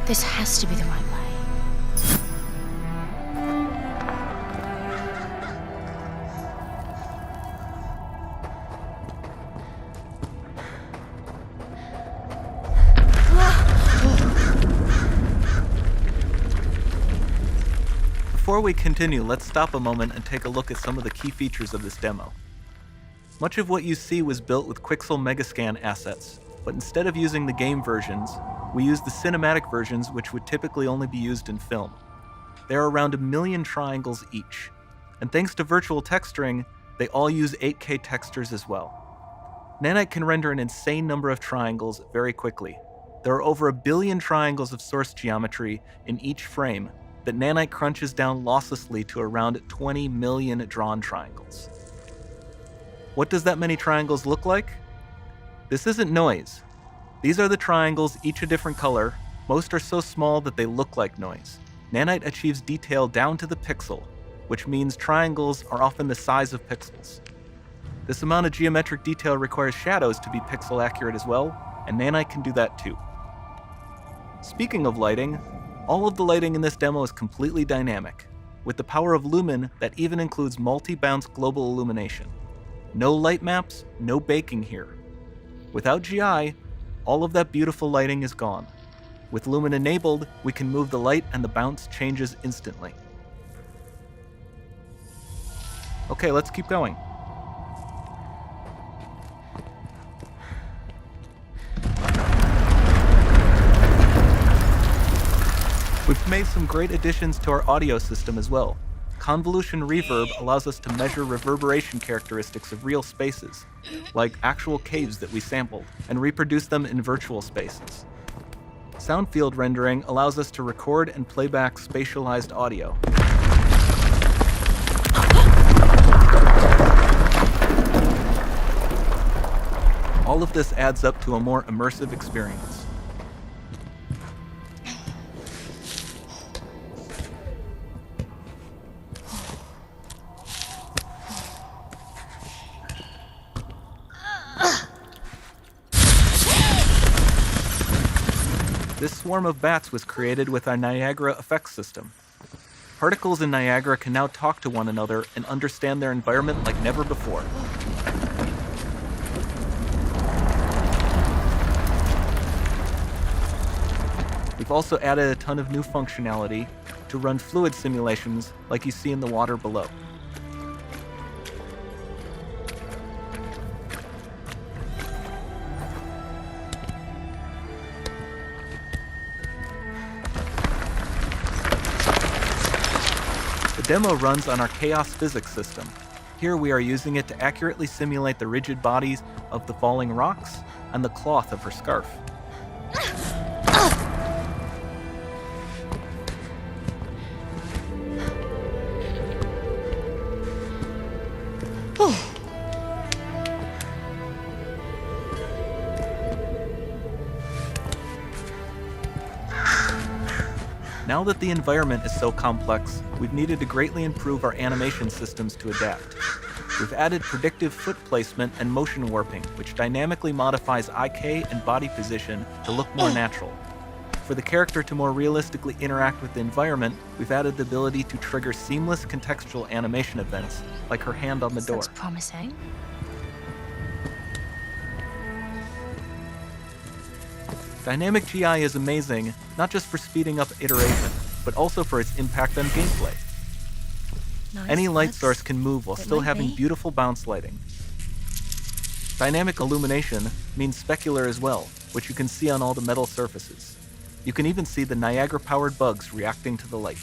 This has to be the right way. Before we continue, let's stop a moment and take a look at some of the key features of this demo. Much of what you see was built with Quixel Megascan assets, but instead of using the game versions, we used the cinematic versions, which would typically only be used in film. There are around 1 million triangles each, and thanks to virtual texturing, they all use 8K textures as well. Nanite can render an insane number of triangles very quickly. There are over 1 billion triangles of source geometry in each frame that Nanite crunches down losslessly to around 20 million drawn triangles. What does that many triangles look like? This isn't noise. These are the triangles, each a different color. Most are so small that they look like noise. Nanite achieves detail down to the pixel, which means triangles are often the size of pixels. This amount of geometric detail requires shadows to be pixel accurate as well, and Nanite can do that too. Speaking of lighting, all of the lighting in this demo is completely dynamic, with the power of Lumen that even includes multi-bounce global illumination. No light maps, no baking here. Without GI, all of that beautiful lighting is gone. With Lumen enabled, we can move the light and the bounce changes instantly. Okay, let's keep going. We've made some great additions to our audio system as well. Convolution reverb allows us to measure reverberation characteristics of real spaces, like actual caves that we sampled, and reproduce them in virtual spaces. Sound field rendering allows us to record and playback spatialized audio. All of this adds up to a more immersive experience. This swarm of bats was created with our Niagara effects system. Particles in Niagara can now talk to one another and understand their environment like never before. We've also added a ton of new functionality to run fluid simulations like you see in the water below. The demo runs on our chaos physics system. Here we are using it to accurately simulate the rigid bodies of the falling rocks and the cloth of her scarf. Now that the environment is so complex, we've needed to greatly improve our animation systems to adapt. We've added predictive foot placement and motion warping, which dynamically modifies IK and body position to look more natural. For the character to more realistically interact with the environment, we've added the ability to trigger seamless contextual animation events, like her hand on the door. Looks promising. Dynamic GI is amazing, not just for speeding up iteration, but also for its impact on gameplay. Nice. Any light source can move while still having be. beautiful bounce lighting. Dynamic illumination means specular as well, which you can see on all the metal surfaces. You can even see the Niagara-powered bugs reacting to the light.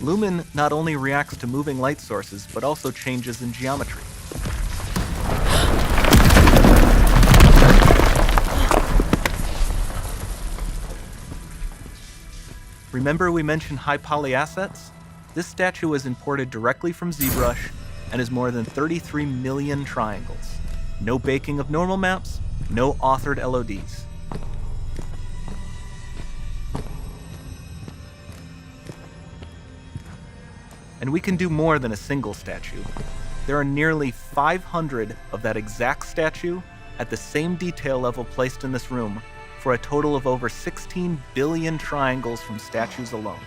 Lumen not only reacts to moving light sources, but also changes in geometry. Remember we mentioned high poly assets? This statue was imported directly from ZBrush and is more than 33 million triangles. No baking of normal maps, no authored LODs. And we can do more than a single statue. There are nearly 500 of that exact statue at the same detail level placed in this room for a total of over 16 billion triangles from statues alone.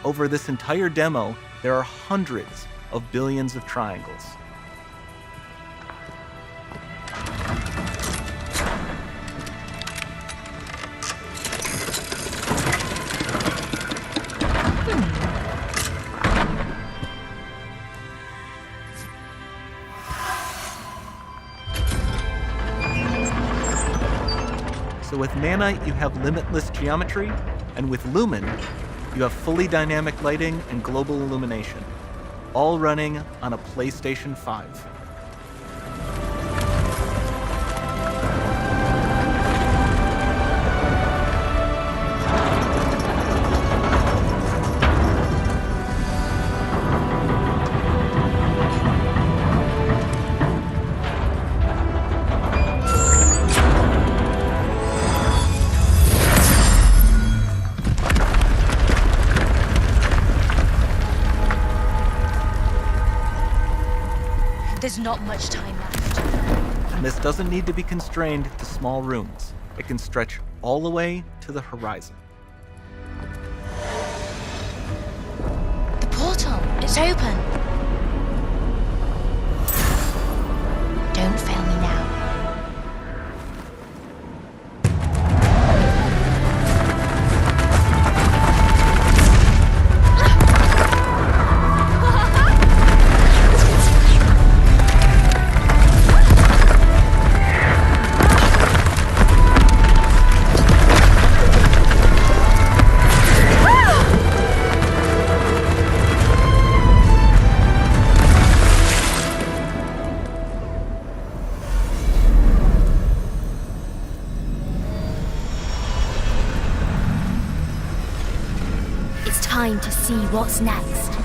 Over this entire demo, there are hundreds of billions of triangles. So with Nanite, you have limitless geometry, and with Lumen, you have fully dynamic lighting and global illumination, all running on a PlayStation 5. There's not much time left. And this doesn't need to be constrained to small rooms. It can stretch all the way to the horizon. The portal, it's open. Don't fail me now. It's time to see what's next.